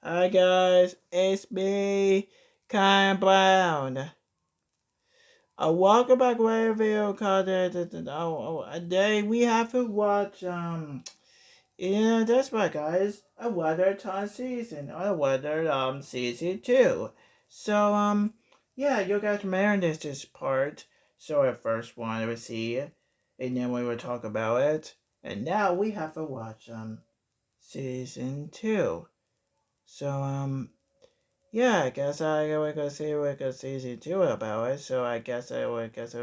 Hi guys, it's me, Kyle Brown. Welcome back to my video content. Today we have to watch that's right guys, a Weather Time season, a Weather season 2. So yeah, you guys remember this part. So at first wanted to see it, and then we will talk about it. And now we have to watch season 2. So yeah, I guess I would go see what I season 2 about it. So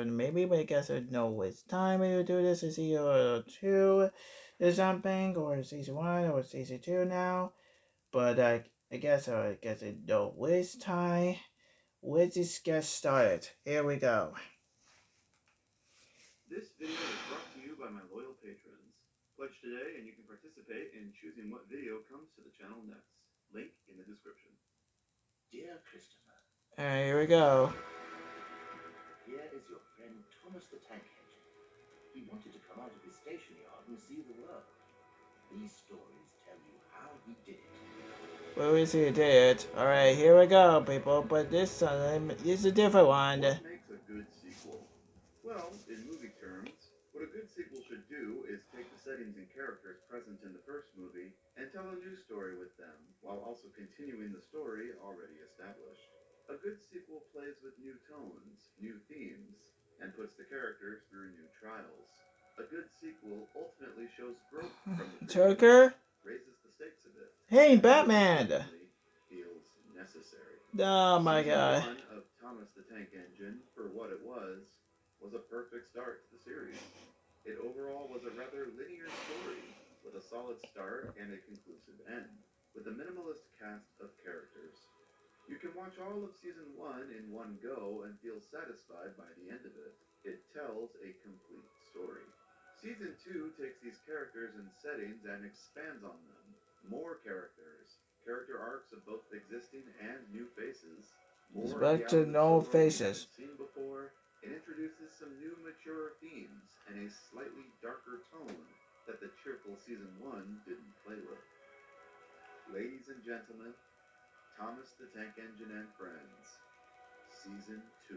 maybe we guess I know which time we will do this. Is season 2 or something, or season 1 or season 2 now. But I know which time. Let's just get started. Here we go. This video is brought to you by my loyal patrons. Pledge today and you can participate in choosing what video comes to the channel next. Link in the description. Dear Christopher. Alright, here we go. Here is your friend Thomas the Tank Engine. He wanted to come out of his station yard and see the world. These stories tell you how he did it. Well, we see he did it. Alright, here we go, people. But this time is a different one. What makes a good sequel? Well, in movie terms, what a good sequel should do is take the settings and characters present in the first movie and tell a new story with them, while also continuing the story already established. A good sequel plays with new tones, new themes, and puts the characters through new trials. A good sequel ultimately shows growth from the Joker raises the stakes a bit. Hey, Batman! Feels necessary. Oh my god. Season 1 of Thomas the Tank Engine, for what it was a perfect start to the series. It overall was a rather linear story, with a solid start and a conclusive end, with a minimalist cast of characters. You can watch all of Season 1 in one go and feel satisfied by the end of it. It tells a complete story. Season 2 takes these characters and settings and expands on them. More characters, character arcs of both existing and new faces, more back to no faces seen before. It introduces some new mature themes and a slightly darker tone that the cheerful Season 1 didn't play with. Ladies and gentlemen, Thomas the Tank Engine and Friends, Season 2.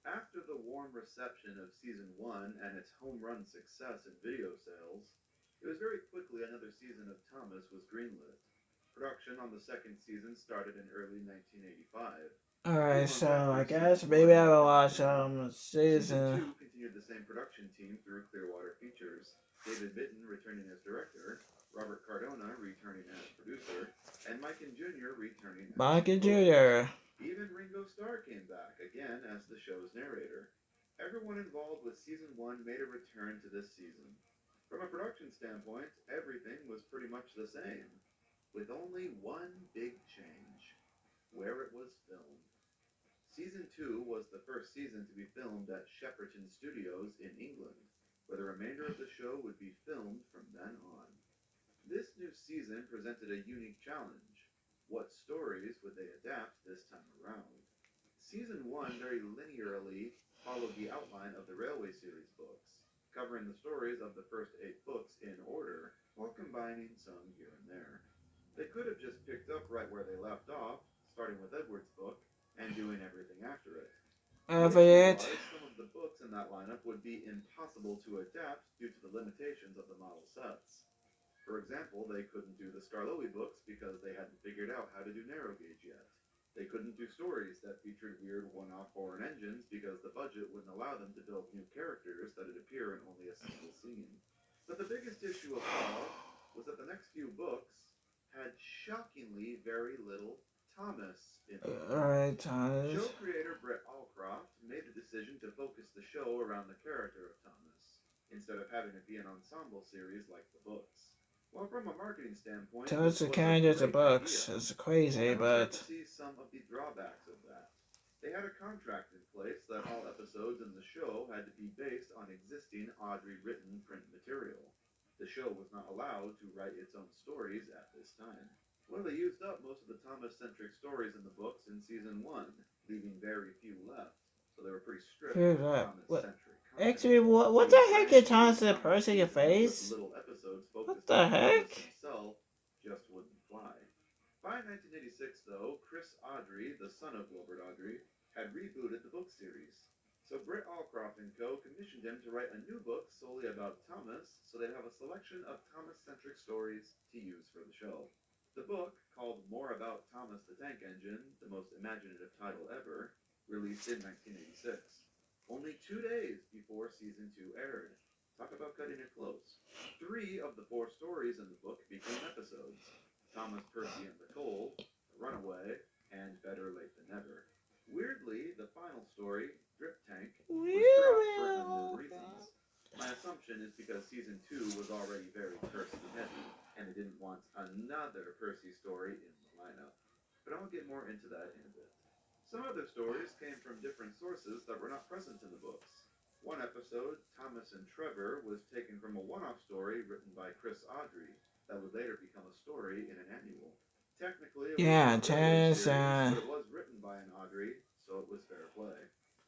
After the warm reception of Season 1 and its home run success in video sales, it was very quickly another season of Thomas was greenlit. Production on the second season started in early 1985. Alright, so I guess maybe I will watch season 2 continued the same production team through Clearwater Features. David Bitton returning as director, Robert Cardona returning as producer, and Mike and Jr. returning as Mike and Jr. Even Ringo Starr came back again as the show's narrator. Everyone involved with Season 1 made a return to this season. From a production standpoint, everything was pretty much the same, with only one big change: where it was filmed. Season 2 was the first season to be filmed at Shepperton Studios in England, where the remainder of the show would be filmed from then on. This new season presented a unique challenge. What stories would they adapt this time around? Season 1 very linearly followed the outline of the Railway series books, covering the stories of the first 8 books in order, while combining some here and there. They could have just picked up right where they left off, starting with Edward's book, and doing everything after it. Some of the books in that lineup would be impossible to adapt due to the limitations of the model sets. For example, they couldn't do the Skarloey books because they hadn't figured out how to do narrow gauge yet. They couldn't do stories that featured weird one-off foreign engines because the budget wouldn't allow them to build new characters that'd appear in only a single scene. But the biggest issue of all was that the next few books had shockingly very little Thomas in them. Alright, Thomas. Show creator Brett Allcroft made the decision to focus the show around the character of Thomas, instead of having it be an ensemble series like the books. Well, from a marketing standpoint, Thomas the characters of books is crazy, but see some of the drawbacks of that. They had a contract in place that all episodes in the show had to be based on existing Audrey-written print material. The show was not allowed to write its own stories at this time. Well, they used up most of the Thomas-centric stories in the books in Season 1, leaving very few left, so they were pretty strict Thomas-centric Actually, what the The heck Brand is New Thomas Thomas Percy your season with face? little episodes What focused the on Thomas heck? himself just wouldn't fly. By 1986, though, Chris Audrey, the son of Wilbert Audrey, had rebooted the book series. So Britt Allcroft and Co. commissioned him to write a new book solely about Thomas, so they'd have a selection of Thomas-centric stories to use for the show. The book, called More About Thomas the Tank Engine, the most imaginative title ever, released in 1986, only 2 days before season 2 aired. Talk about cutting it close. Three of the four stories in the book became episodes: Thomas Percy and the Coal, The Runaway, and Better Late Than Never. Weirdly, the final story, Drip Tank, was dropped for unknown reasons. My assumption is because season 2 was already very Percy heavy, and they didn't want another Percy story in the lineup. But I'll get more into that in a bit. Some other stories came from different sources that were not present in the books. One episode, Thomas and Trevor, was taken from a one off story written by Chris Audrey that would later become a story in an annual. Technically, it was Yeah, an earlier just series, but it was written by an Audrey, so it was fair play.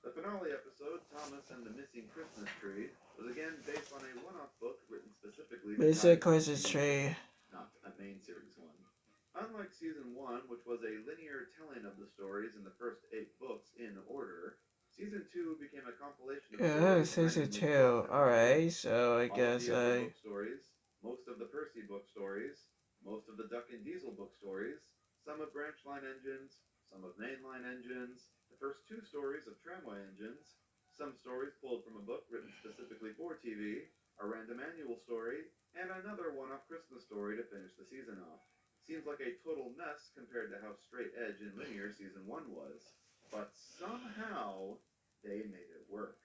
The finale episode, Thomas and the Missing Christmas Tree, was again based on a one off book written specifically to tie basic in with Christmas season 2, tree. not a main series one. Unlike season 1, which was a linear telling of the stories in the first 8 books in order, season 2 became a compilation of Yeah, stories season randomly booked two. and numbered. Alright, so I All of guess the other I. book stories, most of the Percy book stories, most of the Duck and Diesel book stories, some of Branch Line Engines, some of Mainline Engines, the first 2 stories of Tramway Engines, some stories pulled from a book written specifically for TV, a random annual story, and another one-off Christmas story to finish the season off. Seems like a total mess compared to how straight edge and linear season 1 was, but somehow they made it work,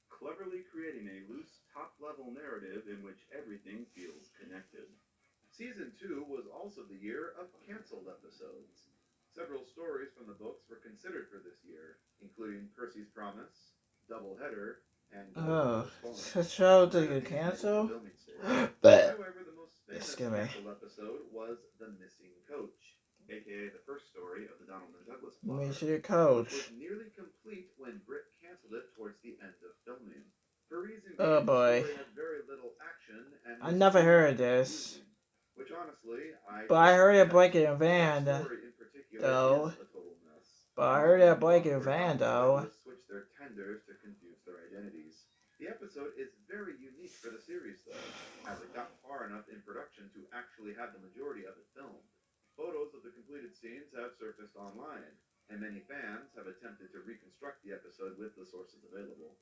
cleverly creating a loose, top level narrative in which everything feels connected. Season 2 was also the year of cancelled episodes. Several stories from the books were considered for this year, including Percy's Promise, Doubleheader, and Oh, Goldfellow's Phone. the show None that of you these made it to cancel? filming stage. But However, the most famous excuse me. cancelled episode was The Missing Coach, aka the first story of the Donald and Douglas Let plot me arc, see your which was coach. nearly complete when Britt cancelled it towards the end of filming. Her reason Oh being the boy. story had very little action and I was never too heard of this. confusing. Which honestly, I But I totally heard it get. breaking a That van, story in particular is though. a total mess, But I heard involving it the breaking plot a where van, Donald and though. Douglas switch their tenders to confuse their identities. The episode is very unique for the series, though, as it got far enough in production to actually have the majority of it filmed. Photos of the completed scenes have surfaced online, and many fans have attempted to reconstruct the episode with the sources available.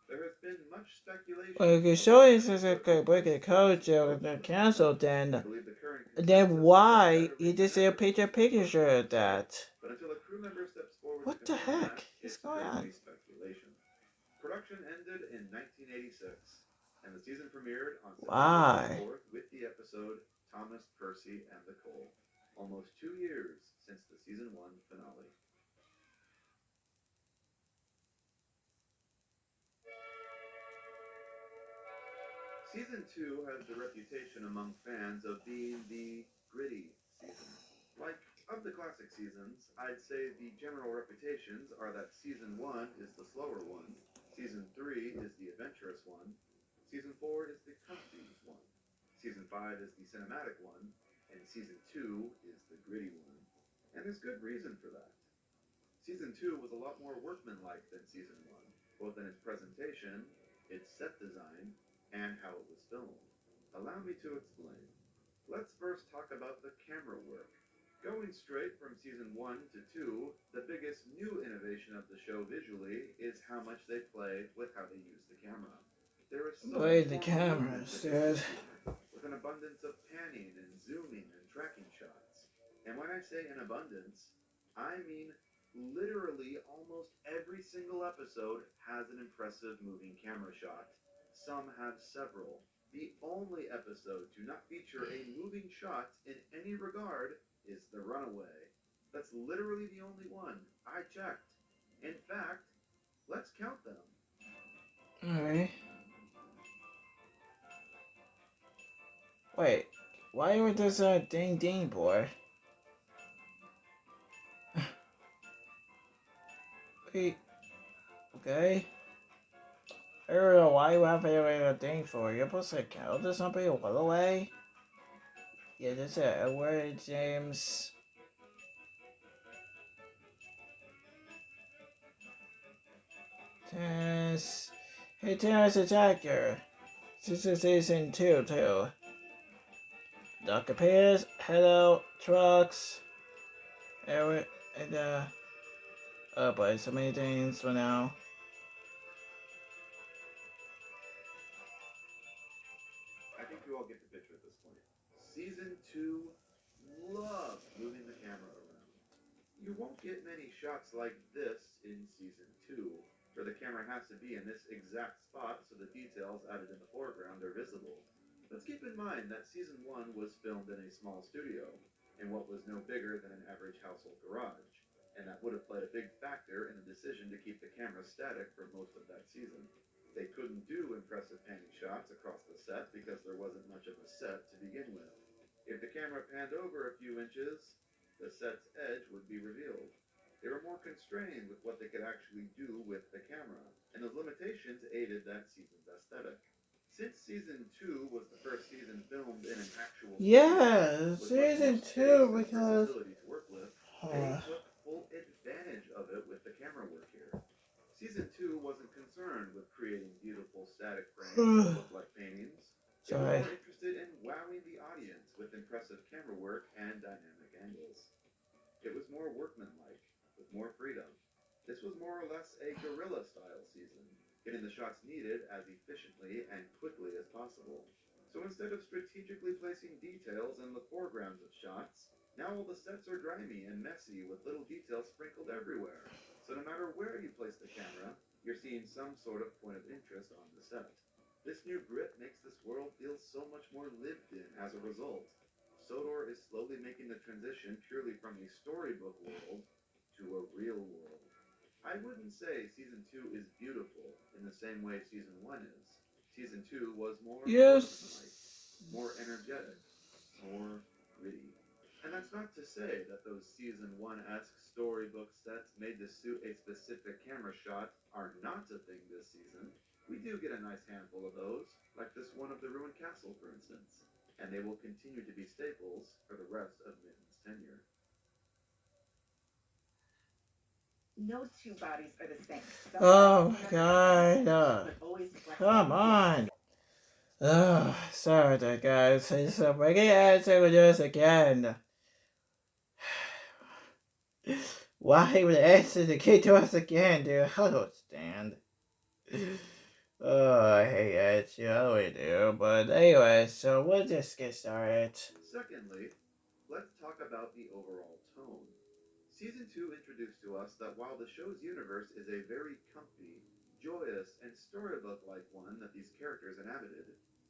There has been much Well, speculation if you about show what us as a episode breaking replaced coach Thomas's or coach the for the moment. cancel, I then believe the current then consensus is that why better you Late Than just see a Never picture is the picture perfect of episode. that? But until a crew member steps forward to What the confirm heck that, is it's going on? currently speculation. Production ended in 1986, and the season premiered on September Why? 24th with the episode Thomas, Percy, and the Coal, almost 2 years since the season 1 finale. Season 2 has the reputation among fans of being the gritty season. Like, of the classic seasons, I'd say the general reputations are that Season 1 is the slower one, Season 3 is the adventurous one, Season 4 is the comfy one, Season 5 is the cinematic one, and Season 2 is the gritty one. And there's good reason for that. Season 2 was a lot more workmanlike than Season 1, both in its presentation, its set design, and how it was filmed. Allow me to explain. Let's first talk about the camera work. Going straight from Season 1 to 2, the biggest new innovation of the show visually is how much they play with how they use the camera. There is so Play much the more movement cameras, than is dude. this year, with an abundance of panning and zooming and tracking shots. And when I say an abundance, I mean literally almost every single episode has an impressive moving camera shot. Some have several. The only episode to not feature a moving shot in any regard is The Runaway. That's literally the only one. I checked. In fact, let's count them. Alright. Wait. Why was this a ding ding boy? Wait. Okay. don't know why you have a thing for. You're supposed to count to somebody all the way? Yeah, that's it. Edward James. Tennis. Hey, Tennis Attacker. This is season 2, too. Dr. Pierce, Hello, Trucks, Eric, and, oh boy, so many things for now. I think you all get the picture at this point. Season 2 loves moving the camera around. You won't get many shots like this in Season 2, where the camera has to be in this exact spot so the details added in the foreground are visible. Let's keep in mind that Season 1 was filmed in a small studio, in what was no bigger than an average household garage, and that would have played a big factor in the decision to keep the camera static for most of that season. They couldn't do impressive panning shots across the set because there wasn't much of a set to begin with. If the camera panned over a few inches, the set's edge would be revealed. They were more constrained with what they could actually do with the camera, and those limitations aided that season's aesthetic. Since season 2 was the first season filmed in an actual Yeah, studio, with much more season space 2 and because. versatility to work with, they took full advantage of it with the camera work here. Season 2 wasn't concerned with creating beautiful static frames that looked like paintings. It was Sorry. more interested in wowing the audience with impressive camera work and dynamic angles. It was more workmanlike, with more freedom. This was more or less a guerrilla style season, getting the shots needed as efficiently and quickly as possible. So instead of strategically placing details in the foregrounds of shots, now all the sets are grimy and messy with little details sprinkled everywhere. So no matter where you place the camera, you're seeing some sort of point of interest on the set. This new grit makes this world feel so much more lived in as a result. Sodor is slowly making the transition purely from a storybook world to a real world. I wouldn't say season 2 is beautiful in the same way season 1 is. Season 2 was more Yes. workmanlike, more energetic, more gritty. And that's not to say that those season 1-esque storybook sets made to suit a specific camera shot are not a thing this season. We do get a nice handful of those, like this one of the ruined castle, for instance, and they will continue to be staples for the rest of Minton's tenure. No two bodies are the same. Oh, God. Come on. Oh, sorry there, guys. It's a regular answer with us again. Why would answer the kid to us again, dude? I don't stand. Oh, I hate it. You know we do. But anyway, so we'll just get started. Secondly, let's talk about the overall tone. Season 2 introduced to us that while the show's universe is a very comfy, joyous, and storybook like one that these characters inhabited,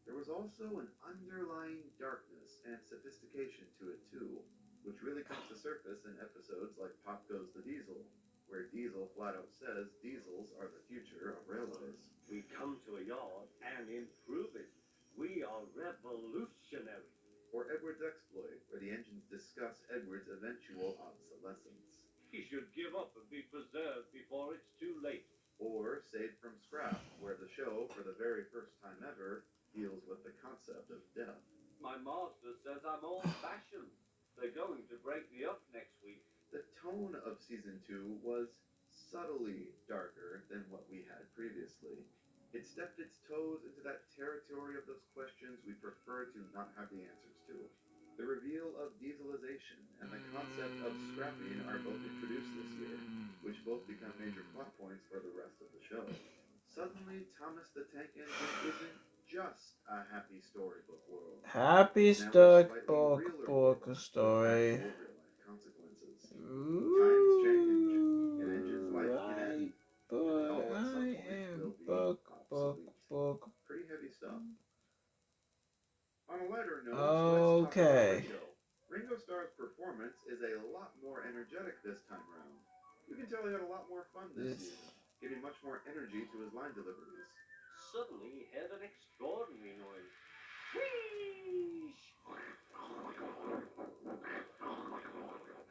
there was also an underlying darkness and sophistication to it too, which really comes to surface in episodes like Pop Goes the Diesel, where Diesel flat out says diesels are the future of railways. We come to a yard and improve it. We are revolutionary. Or Edward's exploit, where the engines discuss Edward's eventual obsolescence. He should give up and be preserved before it's too late. Or Saved from Scrap, where the show, for the very first time ever, deals with the concept of death. My master says I'm old-fashioned. They're going to break me up next week. The tone of season 2 was subtly darker than what we had previously. It stepped its toes into that territory of those questions we prefer to not have the answers to. The reveal of dieselization and the concept of scrapping are both introduced this year, which both become major plot points for the rest of the show. Suddenly, Thomas the Tank Engine isn't just a happy storybook world. Happy Now Stuck it's slightly Book realer Book world Story. with actual real-life consequences. Times change, and engines' life can end, and they all at some point will be obsolete. Pretty heavy stuff. On a lighter note, let's talk about Okay. Ringo. Ringo Starr's performance is a lot more energetic this time around. You can tell he had a lot more fun this season, giving much more energy to his line deliveries. Suddenly he had an extraordinary noise. Whee!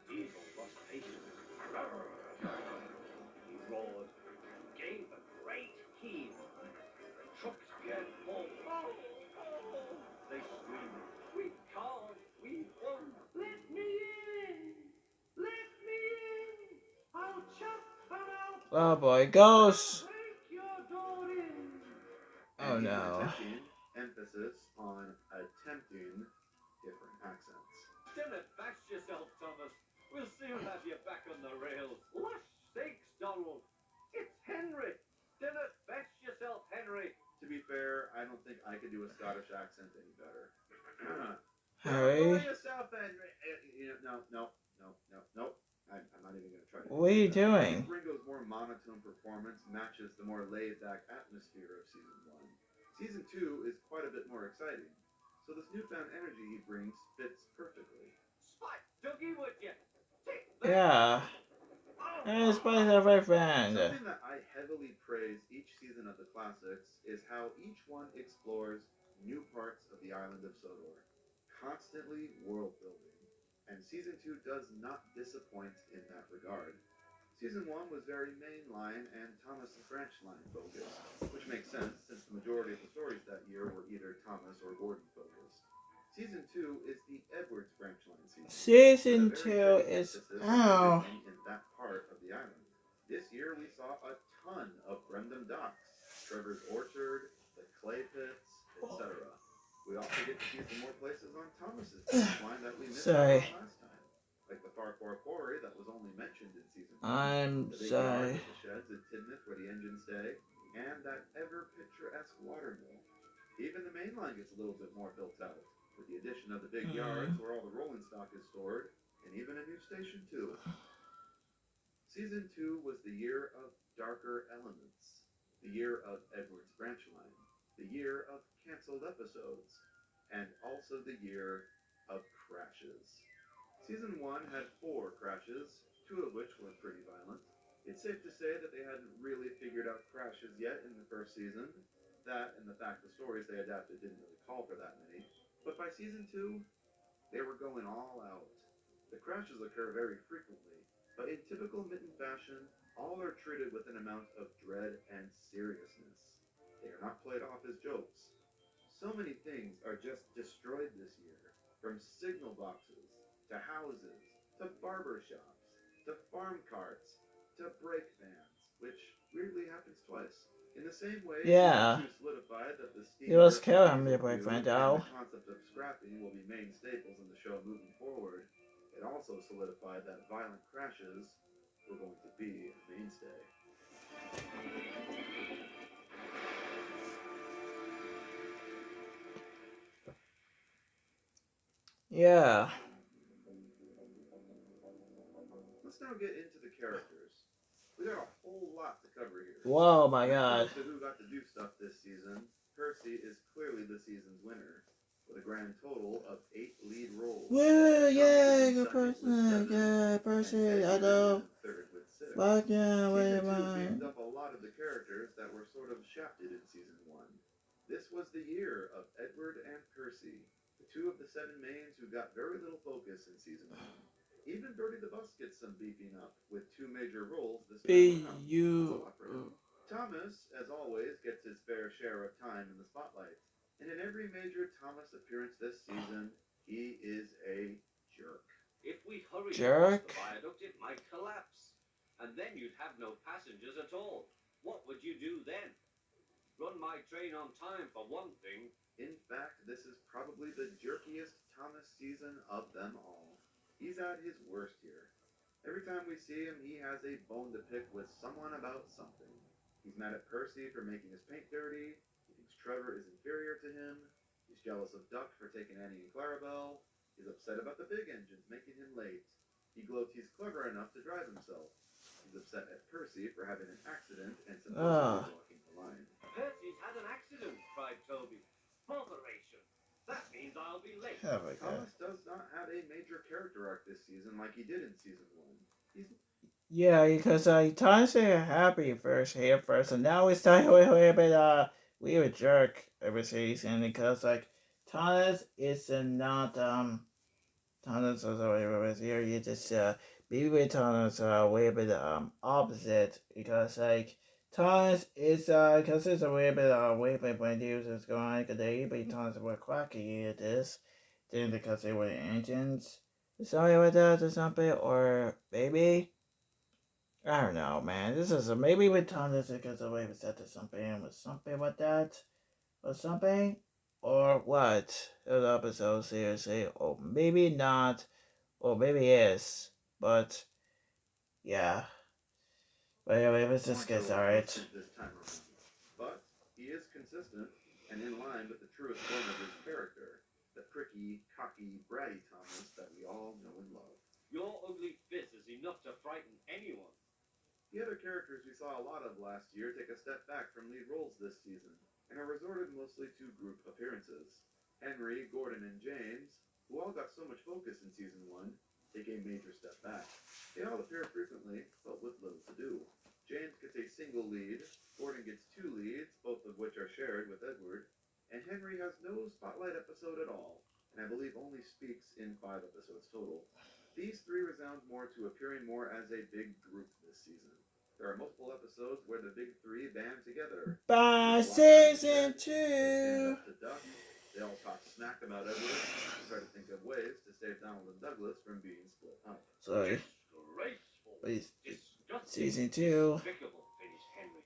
Diesel lost patience. He roared, gave a great heave, get full. Oh, oh, they screamed. We can't. We won't. Let me in. Let me in. I'll chop and I'll Oh boy, ghosts. break your door in. Oh And even no. attempting, emphasis on attempting different accents. Don't bash yourself, Thomas. We'll soon have you back on the rails. Lush sakes, Donald. It's Henry. Don't bash yourself, Henry. To be fair, I don't think I could do a Scottish accent any better. Don't Harry, worry yourself, Henry. No. I'm not even going to try to what are do you that. I doing? think Ringo's more monotone performance matches the more laid-back atmosphere of Season 1. Season 2 is quite a bit more exciting, so this newfound energy he brings fits perfectly. Spot, Dougie, would you? Take that. Yeah. Oh. It's by the right friend. Something that I heavily praise each season of the classics is how each one explores new parts of the island of Sodor, constantly world building. And season 2 does not disappoint in that regard. Season 1 was very mainline and Thomas branch line focused, which makes sense since the majority of the stories that year were either Thomas or Gordon focused. Season 2 is the Edwards branch line season, Season with a very 2 heavy is. emphasis on Oh. everything in that part of the island. This year we saw a ton of Brendam Docks, Trevor's Orchard, the clay pits, etc. We also get to see some more places on Thomas's branch line that we missed out Sorry. on last time, like the Farquhar Quarry that was only mentioned in season 1, I'm the big yard sorry. with the sheds at Tidmouth where the engines stay, and that ever picturesque water mill. Even the main line gets a little bit more built out, with the addition of the big yards where all the rolling stock is stored, and even a new station too. Season 2 was the year of darker elements, the year of Edward's branch line, the year of cancelled episodes, and also the year of crashes. Season 1 had 4 crashes, 2 of which were pretty violent. It's safe to say that they hadn't really figured out crashes yet in the first season. That and the fact the stories they adapted didn't really call for that many. But by season 2, they were going all out. The crashes occur very frequently, but in typical Mitten fashion, all are treated with an amount of dread and seriousness. They are not played off as jokes. So many things are just destroyed this year, from signal boxes, to houses, to barber shops, to farm carts, to brake vans, which weirdly happens twice. In the same way, Yeah. season 2 solidified that the steam He was drift killing me, diesel fuel boyfriend, and though. the concept of scrapping will be main staples in the show moving forward. It also solidified that violent crashes were going to be a mainstay. Yeah. Let's now get into the characters. We got a whole lot to cover here. Whoa, my When it god. comes to who got to do stuff this season, Percy is clearly the season's winner, with a grand total of 8 lead roles. Woo, Thomas yay, is in good second with person. 7, Yeah, and Percy, Eddie I is know. in third with 6. Fuck yeah, wait, Season 2 beefed man. up a lot of the characters that were sort of shafted in season 1. This was the year of Edward and Percy, the 2 of the 7 mains who got very little focus in season 1. Even Bertie the Bus gets some beefing up, with 2 major roles this time around. That's a lot for him. Thomas, as always, gets his fair share of time in the spotlight. And in every major Thomas appearance this season, he is a jerk. If we hurried Jerk? across the viaduct, it might collapse. And then you'd have no passengers at all. What would you do then? Run my train on time, for one thing. In fact, this is probably the jerkiest Thomas season of them all. He's at his worst here. Every time we see him, he has a bone to pick with someone about something. He's mad at Percy for making his paint dirty. He thinks Trevor is inferior to him. He's jealous of Duck for taking Annie and Clarabelle. He's upset about the big engines making him late. He gloats he's clever enough to drive himself. He's upset at Percy for having an accident and supposedly blocking the line. Percy's had an accident, cried Toby. Botheration. That means I'll be late. Oh my god. Thomas does not have a major character arc this season like he did in season 1. He's Yeah, because Thomas is happy first here first, and now it's time a bit we a jerk every season because Thomas is not Thomas is over here. You just be with Thomas way a bit opposite because Thomas is because it's a little bit way back when the users go on because they be tons were quacky at this. Then because they were engines. Sorry about that or something, or maybe I don't know, man. This is maybe with Thomas because the way we set to something with something like that or something, or what? The episode seriously, or maybe not, or maybe is, but yeah. But anyway, let's just get started. This time around. But he is consistent and in line with the truest form of his character, the pricky, cocky, bratty Thomas that we all know and love. Your ugly fist is enough to frighten anyone. The other characters we saw a lot of last year take a step back from lead roles this season, and are resorted mostly to group appearances. Henry, Gordon, and James, who all got so much focus in season 1, take a major step back. They all appear frequently, but with little to do. James gets a single lead, Gordon gets 2 leads, both of which are shared with Edward, and Henry has no spotlight episode at all, and I believe only speaks in 5 episodes total. These 3 resound more to appearing more as a big group this season. There are multiple episodes where the big 3 band together. By season 2. Stand up to Duck. They all talk smack about Edward and try to think of ways to save Donald and Douglas from being split up. Sorry. Disgraceful. Please. Disgusting. Season 2. Despicable, finished Henry.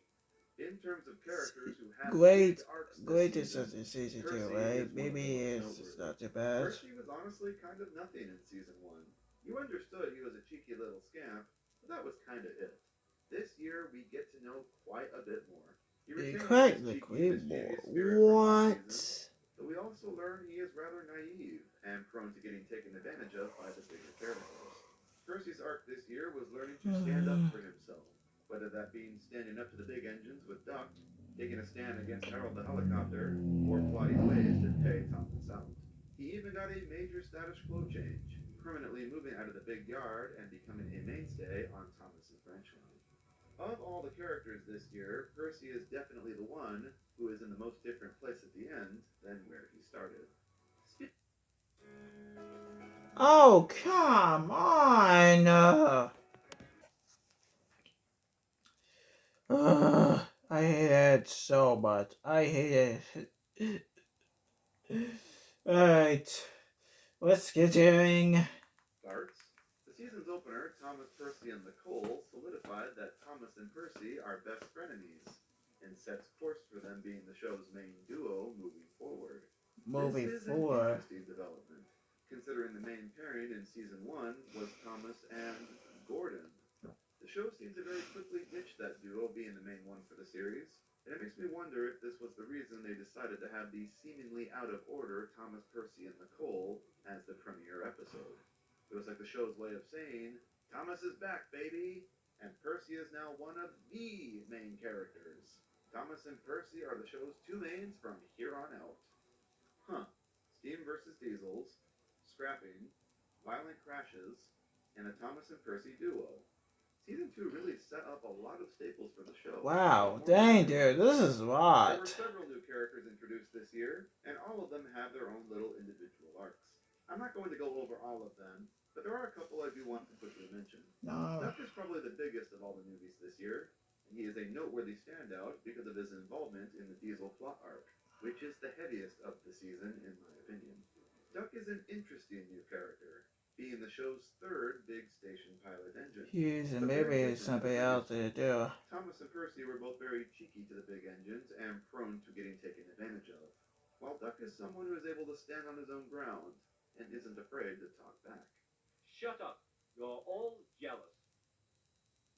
In terms of characters who have Great. big arcs this Great season, is season 2, Percy right? is one of Maybe the it's most not too bad. Percy was honestly kind of nothing in season 1. You understood he was a cheeky little scamp, but that was kind of it. This year we get to know quite a bit more. He Quite the great more. What? But we also learn he is rather naive and prone to getting taken advantage of by the bigger characters. Percy's arc this year was learning to stand up for himself, whether that being standing up to the big engines with Duck, taking a stand against Harold the helicopter, or plotting ways to pay Thomas out. He even got a major status quo change, permanently moving out of the big yard and becoming a mainstay on Thomas's branch line. Of all the characters this year, Percy is definitely the one who is in the most different place at the end than where he started. Oh, come on! I hate it so much. I hate it. Alright. Let's get going. Starts. The season's opener, Thomas, Percy, and the Coles, solidified that Thomas and Percy are best frenemies, and sets course for them being the show's main duo moving forward. This is an interesting development, considering the main pairing in season 1 was Thomas and Gordon. The show seemed to very quickly ditch that duo being the main one for the series, and it makes me wonder if this was the reason they decided to have the seemingly out of order Thomas, Percy, and Nicole as the premiere episode. It was like the show's way of saying, Thomas is back, baby, and Percy is now one of the main characters. Thomas and Percy are the show's 2 mains from here on out. Steam versus Diesels, scrapping, violent crashes, and a Thomas and Percy duo. Season 2 really set up a lot of staples for the show. Wow, dang, dude, this is a lot. There were several new characters introduced this year, and all of them have their own little individual arcs. I'm not going to go over all of them, but there are a couple I do want to quickly mention. No. Duck is probably the biggest of all the newbies this year, and he is a noteworthy standout because of his involvement in the Diesel plot arc, which is the heaviest of the season in my opinion. Duck is an interesting new character, being the show's 3rd big station pilot engine. He's maybe something else to do. Thomas and Percy were both very cheeky to the big engines and prone to getting taken advantage of, while Duck is someone who is able to stand on his own ground and isn't afraid to talk back. Shut up. You're all jealous.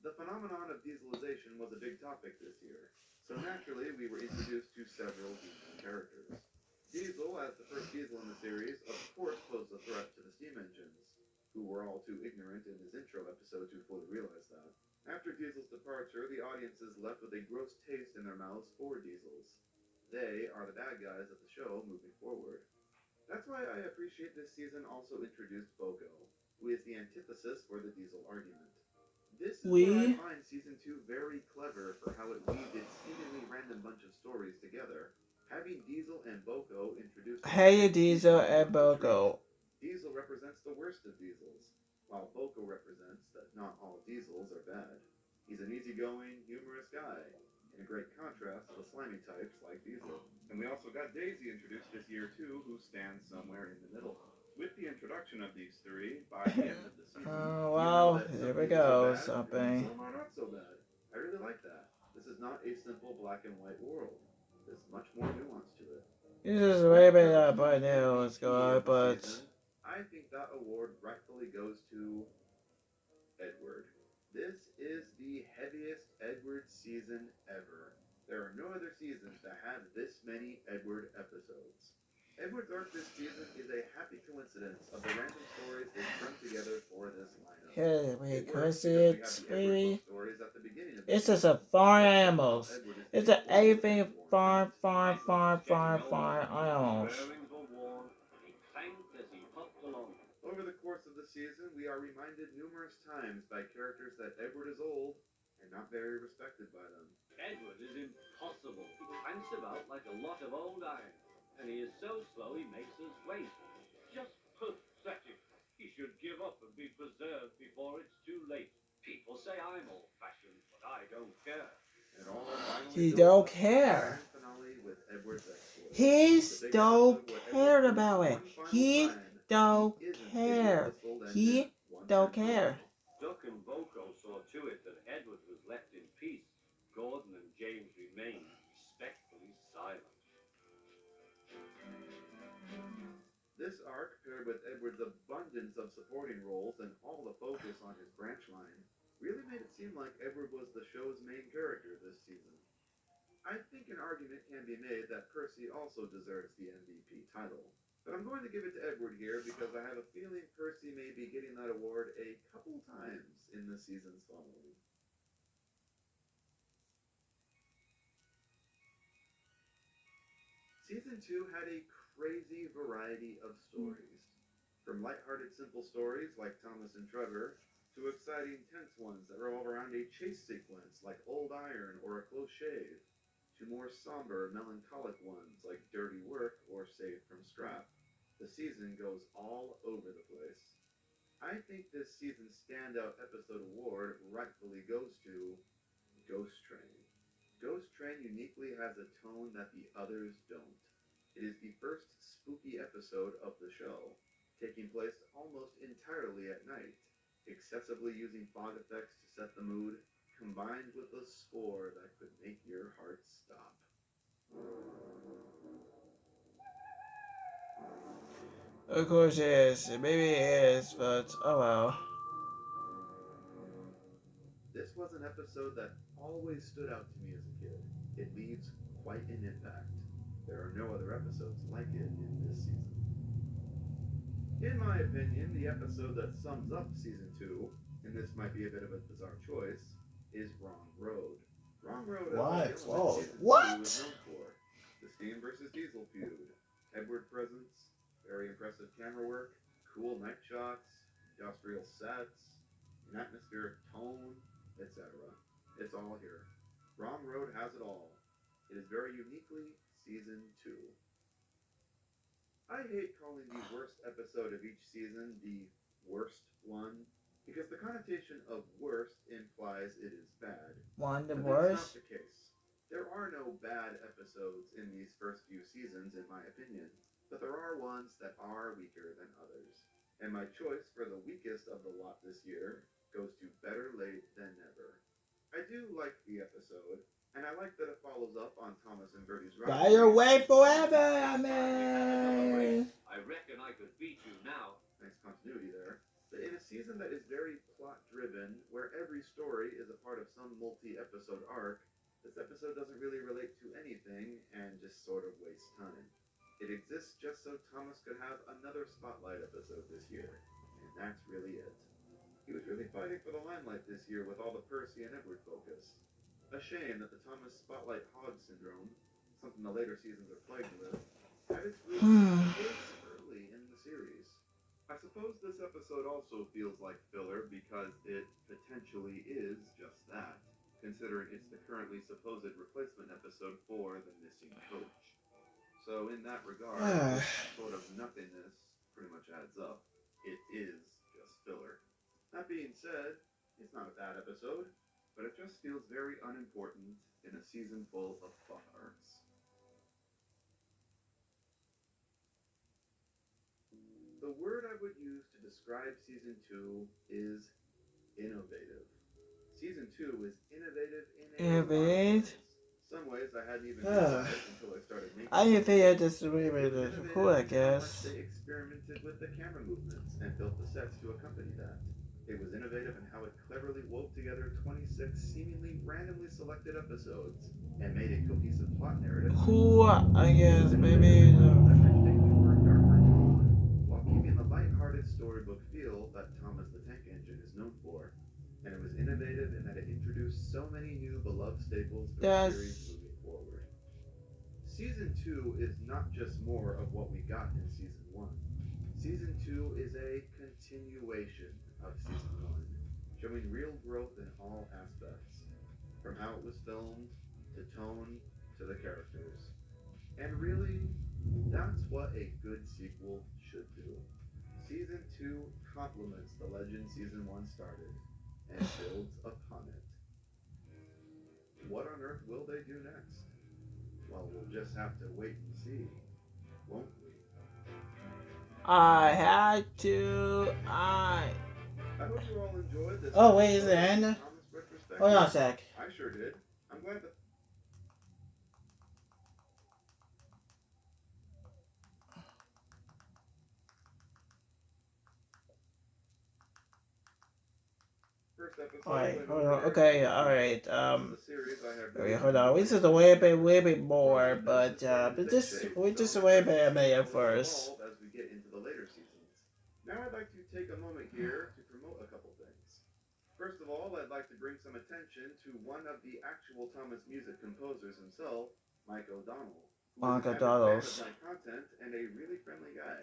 The phenomenon of dieselization was a big topic this year, so naturally we were introduced to several diesel characters. Diesel, as the first diesel in the series, of course posed a threat to the steam engines, who were all too ignorant in his intro episode to fully realize that. After Diesel's departure, the audience is left with a gross taste in their mouths for Diesels. They are the bad guys of the show moving forward. That's why I appreciate this season also introduced Boko, who is the antithesis for the Diesel argument. This is where I find season 2 very clever for how it weaved its seemingly random bunch of stories together. Having Diesel and Boko introduced... Hey, Diesel and Boko. Diesel represents the worst of Diesels, while Boko represents that not all Diesels are bad. He's an easygoing, humorous guy. in great contrast to the slimy types like Diesel. And we also got Daisy introduced this year too, who stands somewhere in the middle. With the introduction of these three, by the end of the season, Oh, you know well, that here some we heroes are go, bad and something. some are not so bad. I really like that. This is not a simple black and white world. There's much more nuance to it. This is way better by The news, MVP guy, of the but season, I think that award rightfully goes to Edward. This is the heaviest Edward season ever. There are no other seasons that have this many Edward episodes. Edward's arc this season is a happy coincidence of the random stories they strung together for this lineup. here we It works curse because we it, have the Edward really. book stories at the beginning of the It's just season a farm that show how animals. Edward is It's getting a older everything and more farm, important. farm animals. Bearings were worn, and he clanked as he puffed along. Over the course of the season, we are reminded numerous times by characters that Edward is old and not very respected by them. Edward is impossible. He clanks about like a lot of old iron, and he is so slow he makes us wait. Just pathetic. He should give up and be preserved before it's too late. People say I'm old-fashioned, but I don't care. And it all finally He builds don't up to the care. grand finale with Edward's exploits. He The big don't episode where care Edward about proves it. one final He time don't he isn't care. a whistled He engine once don't and for care. all. Duck and Boko saw to it that Edward was left in peace. Gordon and James remained respectfully silent. This arc, paired with Edward's abundance of supporting roles and all the focus on his branch line, really made it seem like Edward was the show's main character this season. I think an argument can be made that Percy also deserves the MVP title. But I'm going to give it to Edward here because I have a feeling Percy may be getting that award a couple times in the seasons following. Season 2 had a crazy variety of stories. From lighthearted, simple stories like Thomas and Trevor, to exciting, tense ones that revolve around a chase sequence like Old Iron or A Close Shave, to more somber, melancholic ones like Dirty Work or Saved from Scrap. The season goes all over the place. I think this season's standout episode award rightfully goes to Ghost Train. Ghost Train uniquely has a tone that the others don't. It is the first spooky episode of the show, taking place almost entirely at night, excessively using fog effects to set the mood, combined with a score that could make your heart stop. Of course it is. Maybe it is, but oh well. This was an episode that always stood out to me as a kid. It leaves quite an impact. There are no other episodes like it in this season. In my opinion, the episode that sums up season 2, and this might be a bit of a bizarre choice, is Wrong Road. Wrong Road is What? what season 2 is known for. The Steam versus Diesel feud, Edward presence, very impressive camera work, cool night shots, industrial sets, an atmospheric tone, etc. It's all here. Wrong Road has it all. It is very uniquely season 2. I hate calling the worst episode of each season the worst one, because the connotation of worst implies it is bad. One the But worst? that's not the case. There are no bad episodes in these first few seasons, in my opinion, but there are ones that are weaker than others. And my choice for the weakest of the lot this year goes to Better Late Than Never. I do like the episode, and I like that it follows up on Thomas and Bertie's Better rivalry. wait forever, I man. reckon I could beat you now. Nice continuity there. But in a season that is very plot driven, where every story is a part of some multi episode arc, this episode doesn't really relate to anything and just sort of wastes time. It exists just so Thomas could have another spotlight episode this year, and that's really it. He was really fighting for the limelight this year with all the Percy and Edward focus. A shame that the Thomas Spotlight Hog syndrome, something the later seasons are plagued with, had its roots this early in the series. I suppose this episode also feels like filler because it potentially is just that, considering it's the currently supposed replacement episode for The Missing Coach. So in that regard, this sort of nothingness pretty much adds up. It is just filler. That being said, it's not a bad episode. but it just feels very unimportant in a season full of plot arcs. The word I would use to describe season 2 is innovative. Season 2 is innovative in a lot of Innovate. ways. Some ways I hadn't even Huh. realized until I started making I it. think I disagree It with was this. Cool, innovative I in how much guess. they experimented with the camera movements and built the sets to accompany that. It was innovative in how it cleverly wove together 26 seemingly randomly selected episodes and made a cohesive plot narrative. Cool, I It guess. was innovative Maybe. in how it leveraged a newer, darker tone while keeping the light-hearted storybook feel that Thomas the Tank Engine is known for. And it was innovative in that it introduced so many new beloved staples for the series That's. moving forward. Season 2 is not just more of what we got in Season 1. Season 2 is a continuation of Season 1, showing real growth in all aspects, from how it was filmed, to tone, to the characters. And really, that's what a good sequel should do. Season 2 complements the legend Season 1 started, and builds upon it. What on earth will they do next? Well, we'll just have to wait and see, won't we? I had to. I hope you all enjoyed this Oh, wait, is it episode of the end? Thomas Hold on Retrospective. a sec. I sure did. I'm glad that. First episode Alright, went hold over on. there Okay, quickly enough. alright. This is a series I have Okay, really hold been on. We enjoying just a since way the bit, start. way bit More more, than this, but it's starting to but take this shape, we so just I'm a way excited to bit see made how it will first. evolve as we get into the later seasons. Now I'd like to take a moment here to promote a couple things. First of all, I'd like to bring some attention to one of the actual Thomas music composers himself, Mike O'Donnell, who is an Wonka avid fan of Doodles. my content and a really friendly guy.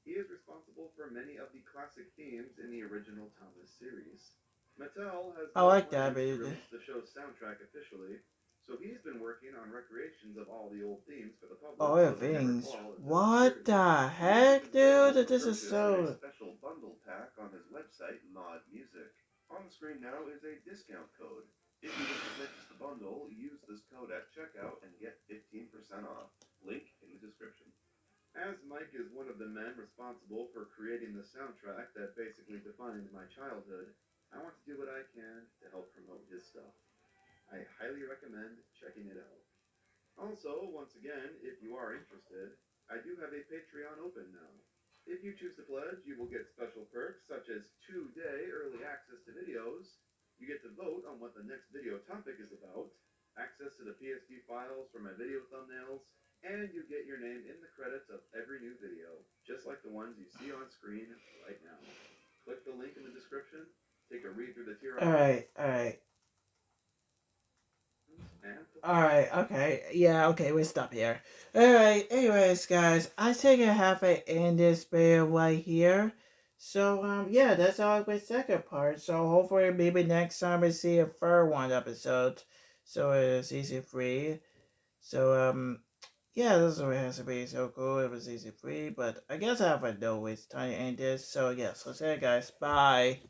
He is responsible for many of the classic themes in the original Thomas series. Mattel has I no like that, plans to baby. release the show's soundtrack officially, so he's been working on recreations of all the old themes for the public All the so they never things. fall into What obscurity. the The music heck, is available dude? for This is purchase in a so. special bundle pack on his website, Mod Music. On the screen now is a discount code. If you wish to purchase the bundle, use this code at checkout and get 15% off. Link in the description. As Mike is one of the men responsible for creating the soundtrack that basically defined my childhood, I want to do what I can to help promote his stuff. I highly recommend checking it out. Also, once again, if you are interested, I do have a Patreon open now. If you choose to pledge, you will get special perks such as 2-day early access to videos, you get to vote on what the next video topic is about, access to the PSD files for my video thumbnails, and you get your name in the credits of every new video, just like the ones you see on screen right now. Click the link in the description, take a read through the tier Alright, alright. and Alright, okay. Yeah, okay, we stop here. Alright, anyways, guys, I think I have to end this video right here. So, yeah, that's all with second part. So, hopefully, maybe next time we see a third one episode. So, it's easy free. So, yeah, this one has to be so cool. It was easy free, but I guess I have a no waste time to end this. So, yeah, so say, guys, bye.